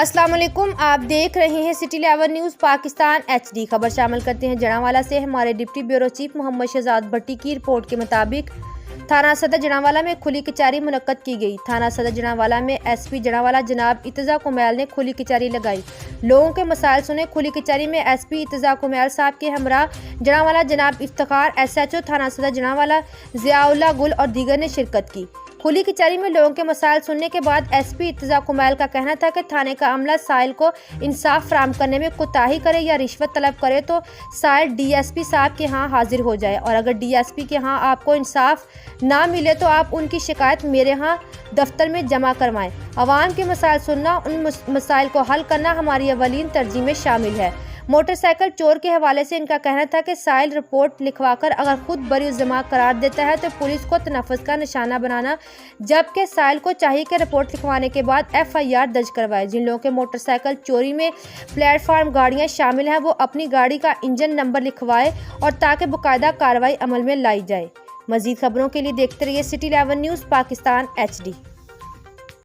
अस्सलाम वालेकुम, आप देख रहे हैं सिटी 11 न्यूज़ पाकिस्तान HD। खबर शामिल करते हैं जनावाला से। हमारे deputy bureau chief Mohammad Shahzad Bhatti की रिपोर्ट के मुताबिक थाना सदर जनावाला में खुली कचहरी मुनक्कद की गई। थाना सदर जनावाला में SP जनावाला जनाब इत्तजा कुमैल ने खुली कचहरी लगाई, लोगों के मसाइल सुने। खुली कचहरी में SP इत्तजा कुमैल साहब के हमरा जनावाला जनाब इफ्तिखार SHO थाना सदर जनावाला ज़ियाउल्लाह गुल और दीगर ने शिरकत की। खुली कचहरी में लोगों के मसाइल सुनने के बाद SP इत्तजा कुमैल का कहना था कि थाने का अमला साइल को इंसाफ फराहम करने में कोताही करे या रिश्वत तलब करे तो साइल DSP साहब के यहाँ हाजिर हो जाए, और अगर DSP के यहाँ आपको इंसाफ ना मिले तो आप उनकी शिकायत मेरे यहाँ दफ्तर में जमा करवाएं। अवाम के मसाइल सुनना, उन मसाइल को हल करना हमारी अवलीन तरजीह में शामिल है। मोटरसाइकिल चोर के हवाले से इनका कहना था कि साइल रिपोर्ट लिखवाकर अगर खुद बरी जमा करार देता है तो पुलिस को तनफ़ुज़ का निशाना बनाना, जबकि साइल को चाहिए कि रिपोर्ट लिखवाने के बाद FIR दर्ज करवाए। जिन लोगों के मोटरसाइकिल चोरी में प्लेटफार्म गाड़ियां शामिल हैं वो अपनी गाड़ी का इंजन नंबर लिखवाए और ताकि बाकायदा कार्रवाई अमल में लाई जाए। मज़ीद खबरों के लिए देखते रहिए सिटी 11 न्यूज़ पाकिस्तान HD।